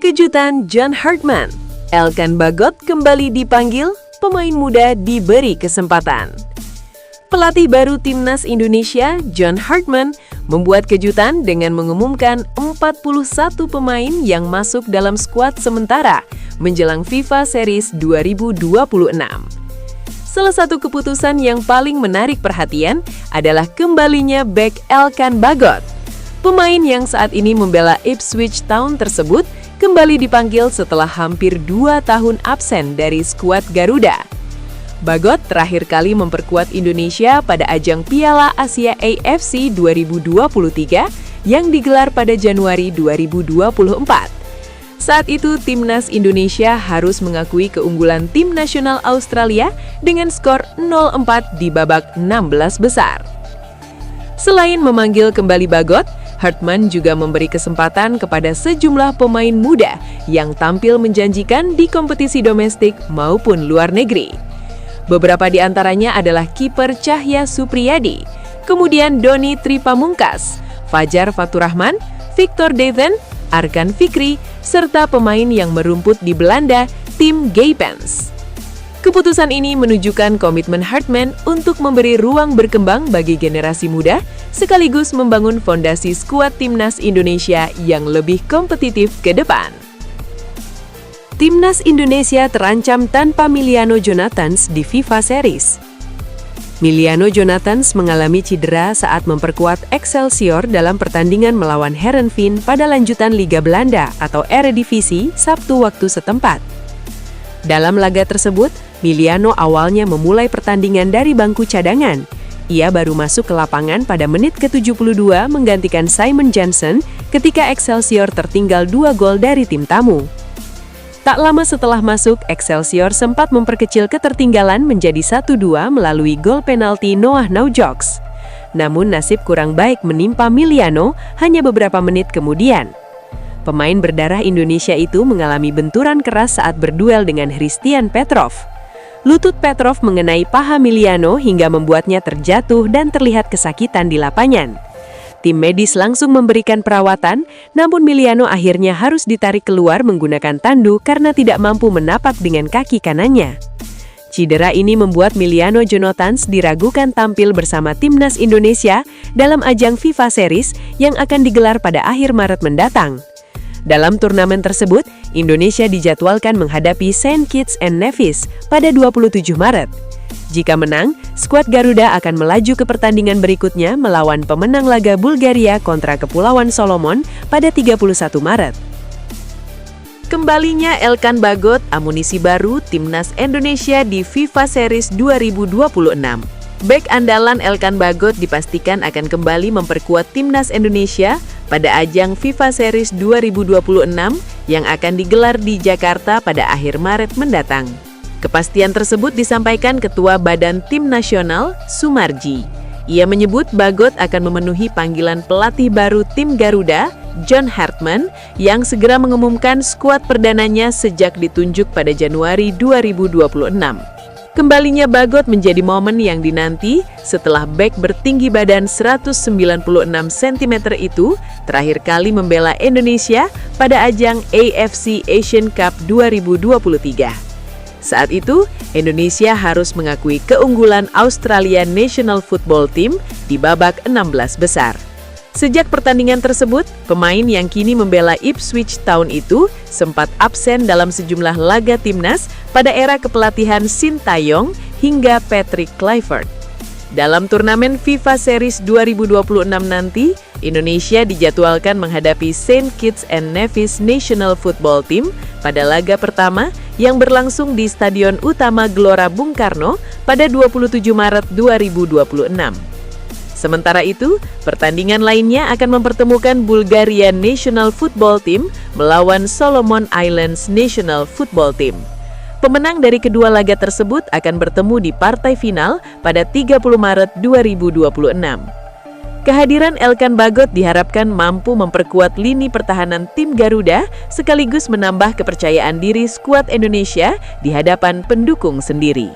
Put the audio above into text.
Kejutan John Hartman, Elkan Bagot kembali dipanggil, pemain muda diberi kesempatan. Pelatih baru Timnas Indonesia, John Hartman, membuat kejutan dengan mengumumkan 41 pemain yang masuk dalam skuad sementara menjelang FIFA Series 2026. Salah satu keputusan yang paling menarik perhatian adalah kembalinya bek Elkan Bagot. Pemain yang saat ini membela Ipswich Town tersebut kembali dipanggil setelah hampir 2 tahun absen dari skuad Garuda. Bagot terakhir kali memperkuat Indonesia pada ajang Piala Asia AFC 2023 yang digelar pada Januari 2024. Saat itu, Timnas Indonesia harus mengakui keunggulan tim nasional Australia dengan skor 0-4 di babak 16 besar. Selain memanggil kembali Bagot, Hartman juga memberi kesempatan kepada sejumlah pemain muda yang tampil menjanjikan di kompetisi domestik maupun luar negeri. Beberapa di antaranya adalah kiper Cahya Supriyadi, kemudian Doni Tripamungkas, Fajar Faturrahman, Victor Deven, Arkan Fikri, serta pemain yang merumput di Belanda, tim Gaypens. Keputusan ini menunjukkan komitmen Hartman untuk memberi ruang berkembang bagi generasi muda, sekaligus membangun fondasi skuad Timnas Indonesia yang lebih kompetitif ke depan. Timnas Indonesia terancam tanpa Miliano Jonathans di FIFA Series. Miliano Jonathans mengalami cedera saat memperkuat Excelsior dalam pertandingan melawan Heerenveen pada lanjutan Liga Belanda atau Eredivisie Sabtu waktu setempat. Dalam laga tersebut, Miliano awalnya memulai pertandingan dari bangku cadangan. Ia baru masuk ke lapangan pada menit ke-72 menggantikan Simon Johnson ketika Excelsior tertinggal 2 gol dari tim tamu. Tak lama setelah masuk, Excelsior sempat memperkecil ketertinggalan menjadi 1-2 melalui gol penalti Noah Naujoks. Namun nasib kurang baik menimpa Miliano hanya beberapa menit kemudian. Pemain berdarah Indonesia itu mengalami benturan keras saat berduel dengan Hristian Petrov. Lutut Petrov mengenai paha Miliano hingga membuatnya terjatuh dan terlihat kesakitan di lapangan. Tim medis langsung memberikan perawatan, namun Miliano akhirnya harus ditarik keluar menggunakan tandu karena tidak mampu menapak dengan kaki kanannya. Cedera ini membuat Miliano Jonathans diragukan tampil bersama Timnas Indonesia dalam ajang FIFA Series yang akan digelar pada akhir Maret mendatang. Dalam turnamen tersebut, Indonesia dijadwalkan menghadapi Saint Kitts and Nevis pada 27 Maret. Jika menang, skuad Garuda akan melaju ke pertandingan berikutnya melawan pemenang laga Bulgaria kontra Kepulauan Solomon pada 31 Maret. Kembalinya Elkan Bagot, amunisi baru Timnas Indonesia di FIFA Series 2026. Bek andalan Elkan Bagot dipastikan akan kembali memperkuat Timnas Indonesia pada ajang FIFA Series 2026 yang akan digelar di Jakarta pada akhir Maret mendatang. Kepastian tersebut disampaikan Ketua Badan Tim Nasional, Sumarji. Ia menyebut Bagot akan memenuhi panggilan pelatih baru tim Garuda, John Hartman, yang segera mengumumkan skuad perdananya sejak ditunjuk pada Januari 2026. Kembalinya Bagot menjadi momen yang dinanti setelah bek bertinggi badan 196 cm itu terakhir kali membela Indonesia pada ajang AFC Asian Cup 2023. Saat itu, Indonesia harus mengakui keunggulan Australia National Football Team di babak 16 besar. Sejak pertandingan tersebut, pemain yang kini membela Ipswich Town itu sempat absen dalam sejumlah laga timnas pada era kepelatihan Sintayong hingga Patrick Kluivert. Dalam turnamen FIFA Series 2026 nanti, Indonesia dijadwalkan menghadapi Saint Kitts and Nevis National Football Team pada laga pertama yang berlangsung di Stadion Utama Gelora Bung Karno pada 27 Maret 2026. Sementara itu, pertandingan lainnya akan mempertemukan Bulgaria National Football Team melawan Solomon Islands National Football Team. Pemenang dari kedua laga tersebut akan bertemu di partai final pada 30 Maret 2026. Kehadiran Elkan Bagot diharapkan mampu memperkuat lini pertahanan tim Garuda sekaligus menambah kepercayaan diri skuad Indonesia di hadapan pendukung sendiri.